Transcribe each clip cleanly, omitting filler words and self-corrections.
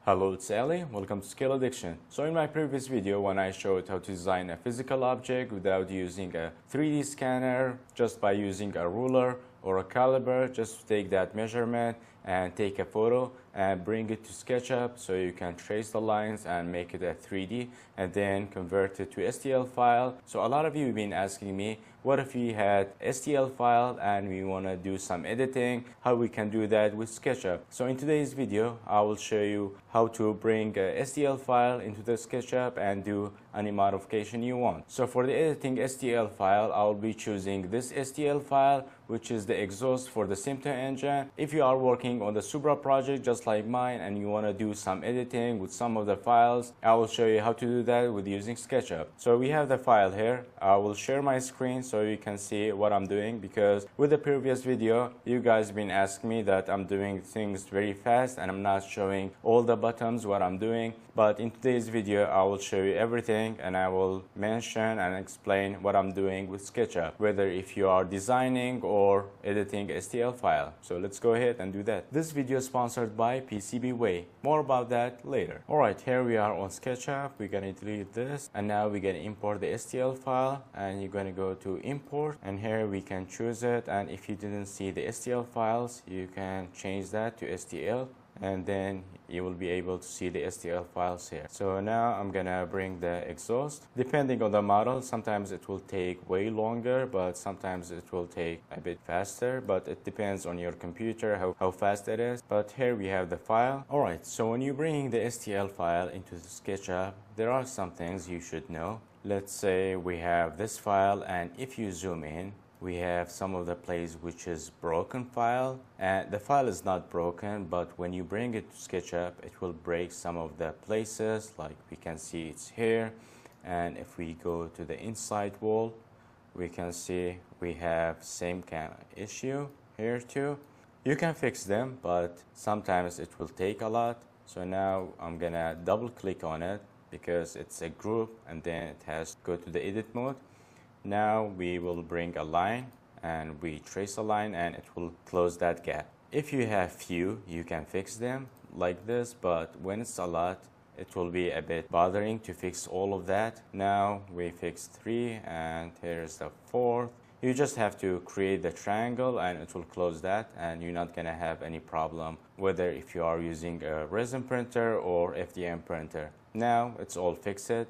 Hello, it's Ali. Welcome to Skill Addiction. So in my previous video, when I showed how to design a physical object without using a 3D scanner, just by using a ruler or a caliper, just to take that measurement and take a photo and bring it to SketchUp so you can trace the lines and make it a 3D and then convert it to STL file. So a lot of you have been asking me, what if we had STL file and we want to do some editing, how we can do that with SketchUp. So in today's video, I will show you how to bring a STL file into the SketchUp and do any modification you want. So for the editing STL file, I will be choosing this STL file, which is the exhaust for the Supra engine. If you are working on the Supra project just like mine and you want to do some editing with some of the files, I will show you how to do that with using SketchUp. So we have the file here. I will share my screen so you can see what I'm doing, because with the previous video you guys been asking me that I'm doing things very fast and I'm not showing all the buttons what I'm doing. But in today's video I will show you everything and I will mention and explain what I'm doing with SketchUp, whether if you are designing or editing STL file. So let's go ahead and do that. This video is sponsored by PCBWay. More about that later. Alright, here we are on SketchUp. We're gonna delete this and now we're gonna import the STL file, and you're gonna go to import and here we can choose it, and if you didn't see the STL files you can change that to STL and then you will be able to see the STL files here. So now I'm gonna bring the exhaust. Depending on the model, sometimes it will take way longer, but sometimes it will take a bit faster, but it depends on your computer how fast it is. But here we have the file. Alright, so when you bring the STL file into the SketchUp, there are some things you should know. Let's say we have this file, and if you zoom in, we have some of the place which is broken file, and the file is not broken, but when you bring it to SketchUp it will break some of the places, like we can see it's here, and if we go to the inside wall we can see we have same kind of issue here too. You can fix them, but sometimes it will take a lot. So now I'm gonna double click on it because it's a group and then it has to go to the edit mode. Now we will bring a line and we trace a line and it will close that gap. If you have few, you can fix them like this, but when it's a lot, it will be a bit bothering to fix all of that. Now we fixed 3 and here's the 4th. You just have to create the triangle and it will close that, and you're not gonna have any problem whether if you are using a resin printer or FDM printer. Now it's all fixed.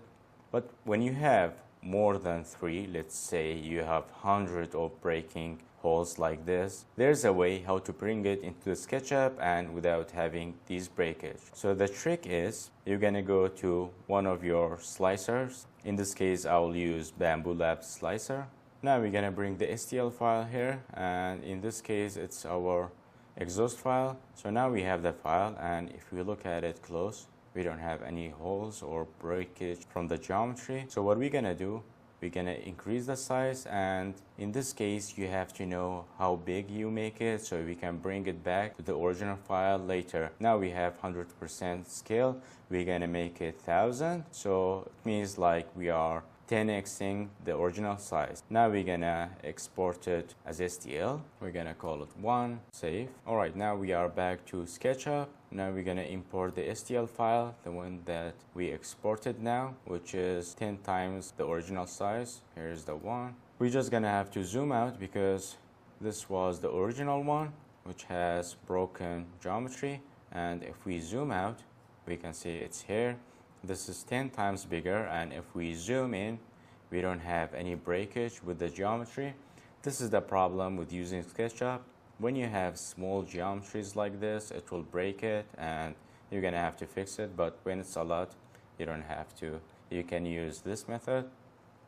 But when you have more than 3, let's say you have 100 of breaking holes like this, there's a way how to bring it into the SketchUp and without having these breakage. So the trick is you're gonna go to one of your slicers. In this case I will use Bamboo Lab slicer. Now we're gonna bring the STL file here, and in this case it's our exhaust file. So now we have the file, and if we look at it close, we don't have any holes or breakage from the geometry. So what we're gonna do, we're gonna increase the size, and in this case you have to know how big you make it so we can bring it back to the original file later. Now we have 100% scale, we're gonna make it 1000, so it means like we are 10xing the original size. Now we're gonna export it as STL. We're gonna call it 1, save. Alright, now we are back to SketchUp. Now we're gonna import the STL file, the one that we exported now, which is 10 times the original size. Here's the one. We're just gonna have to zoom out because this was the original one, which has broken geometry. And if we zoom out, we can see it's here. This is 10 times bigger, and if we zoom in, we don't have any breakage with the geometry. This is the problem with using SketchUp. When you have small geometries like this, it will break it and you're gonna have to fix it, but when it's a lot, you don't have to. You can use this method,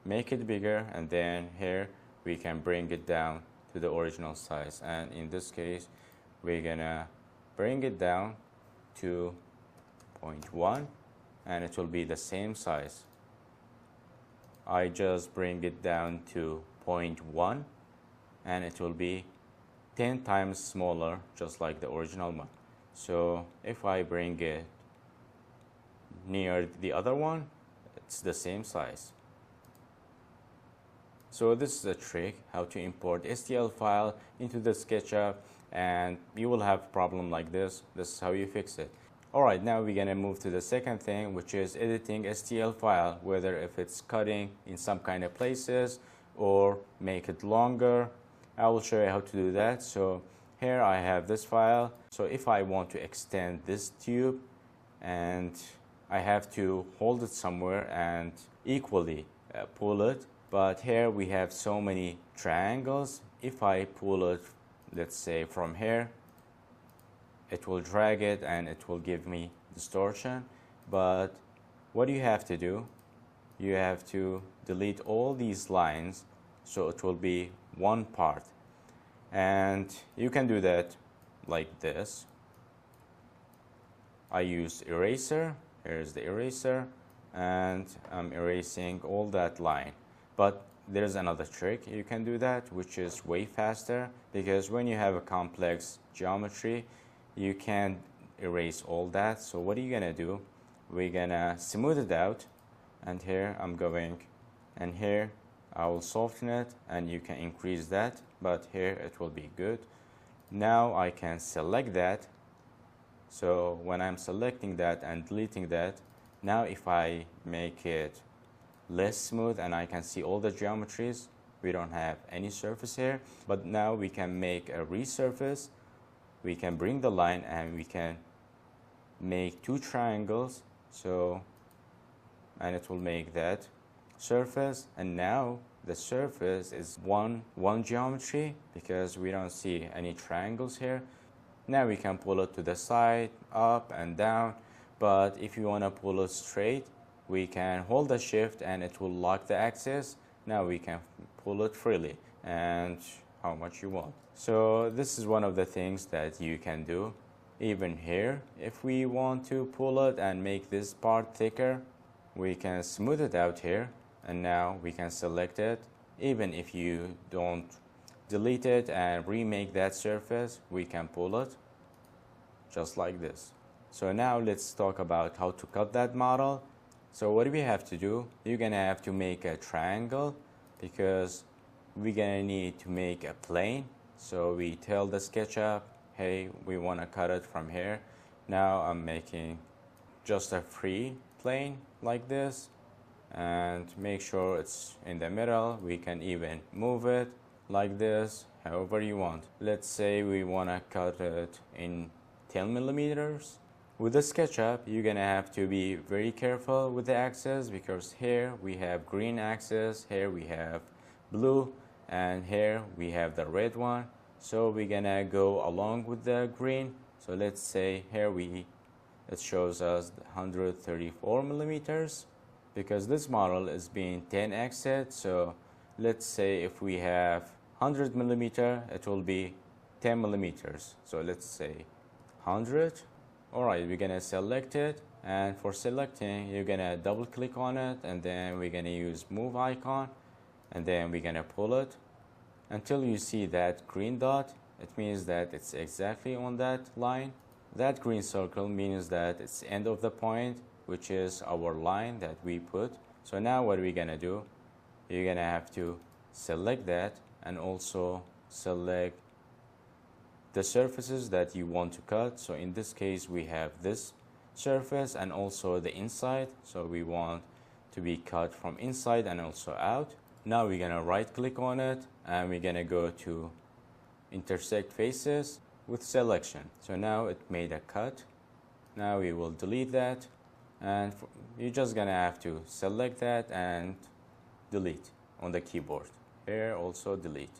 make it bigger, and then here we can bring it down to the original size. And in this case, we're gonna bring it down to 0.1 and it will be the same size. I just bring it down to 0.1 and it will be 10 times smaller, just like the original one. So if I bring it near the other one, it's the same size. So this is a trick how to import STL file into the SketchUp, and you will have a problem like this. This is how you fix it. Alright, now we're gonna move to the second thing, which is editing STL file, whether if it's cutting in some kind of places or make it longer. I will show you how to do that. So here I have this file. So if I want to extend this tube, and I have to hold it somewhere and equally pull it, but here we have so many triangles. If I pull it, let's say from here, it will drag it and it will give me distortion. But what you have to do, you have to delete all these lines so it will be one part. And you can do that like this. I use eraser. Here's the eraser, and I'm erasing all that line. But there's another trick you can do that, which is way faster, because when you have a complex geometry, you can't erase all that. So what are you gonna do? We're gonna smooth it out, and here I'm going, and here I will soften it, and you can increase that, but here it will be good. Now I can select that. So when I'm selecting that and deleting that, now if I make it less smooth and I can see all the geometries, we don't have any surface here. But now we can make a resurface. We can bring the line and we can make two triangles. So, and it will make that surface. And now the surface is one geometry because we don't see any triangles here. Now we can pull it to the side, up and down. But if you want to pull it straight, we can hold the shift and it will lock the axis. Now we can pull it freely and how much you want. So this is one of the things that you can do. Even here, if we want to pull it and make this part thicker, we can smooth it out here, and now we can select it. Even if you don't delete it and remake that surface, we can pull it just like this. So now let's talk about how to cut that model. So what do we have to do? You're gonna have to make a triangle because we're gonna need to make a plane. So we tell the SketchUp, hey, we want to cut it from here. Now I'm making just a free plane like this, and make sure it's in the middle. We can even move it like this, however you want. Let's say we want to cut it in 10 millimeters. With the SketchUp, you're gonna have to be very careful with the axis, because here we have green axis, here we have blue, and here we have the red one. So we're gonna go along with the green. So let's say here it shows us 134 millimeters because this model is being 10x'd. So let's say if we have 100 millimeter, it will be 10 millimeters. So let's say 100. Alright, we're gonna select it, and for selecting, you're gonna double click on it, and then we're gonna use move icon, and then we're gonna pull it until you see that green dot. It means that it's exactly on that line. That green circle means that it's the end of the point, which is our line that we put. So now what we're gonna do, you're gonna have to select that and also select the surfaces that you want to cut. So in this case, we have this surface and also the inside. So we want to be cut from inside and also out. Now we're gonna right click on it and we're gonna go to intersect faces with selection. So now it made a cut. Now we will delete that, and you're just gonna have to select that and delete on the keyboard. Here also delete.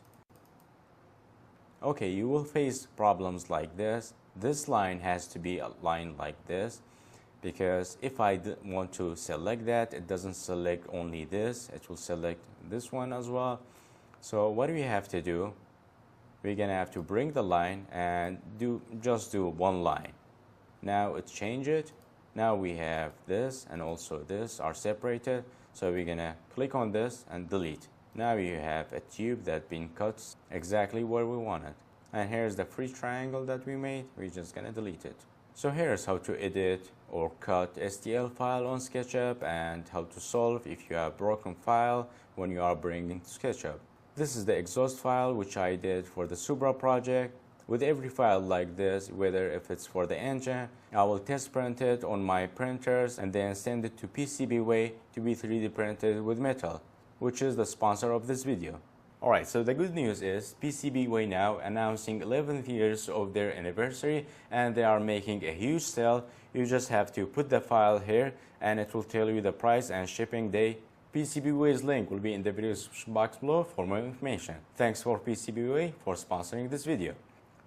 Okay, you will face problems like this. This line has to be aligned like this, because if I want to select that, it doesn't select only this, it will select this one as well. So what we have to do, we're gonna have to bring the line and just do one line. Now it's changed it. Now we have this and also this are separated. So we're gonna click on this and delete. Now you have a tube that's been cut exactly where we want it. And here's the free triangle that we made. We're just gonna delete it. So here's how to edit or cut STL file on SketchUp, and how to solve if you have broken file when you are bringing to SketchUp. This is the exhaust file which I did for the Supra project. with every file like this, whether if it's for the engine, I will test print it on my printers and then send it to PCBWay to be 3D printed with metal, which is the sponsor of this video. Alright, so the good news is PCBWay now announcing 11th years of their anniversary, and they are making a huge sale. You just have to put the file here and it will tell you the price and shipping day. PCBWay's link will be in the video description box below for more information. Thanks for PCBWay for sponsoring this video.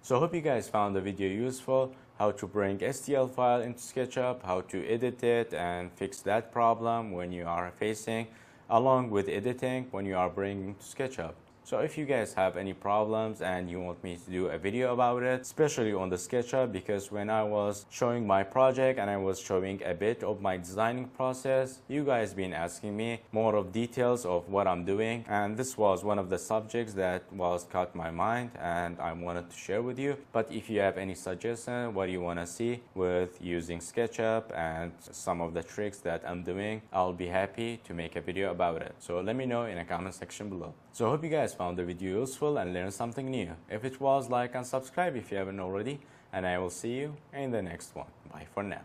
So I hope you guys found the video useful, how to bring STL file into SketchUp, how to edit it and fix that problem when you are facing, along with editing when you are bringing to SketchUp. So if you guys have any problems and you want me to do a video about it, especially on the SketchUp, because when I was showing my project and I was showing a bit of my designing process, you guys been asking me more of details of what I'm doing, and this was one of the subjects that was caught my mind and I wanted to share with you. But if you have any suggestion what you want to see with using SketchUp and some of the tricks that I'm doing, I'll be happy to make a video about it. So let me know in the comment section below. So I hope you guys found the video useful and learned something new. If it was, like and subscribe if you haven't already, and I will see you in the next one. Bye for now.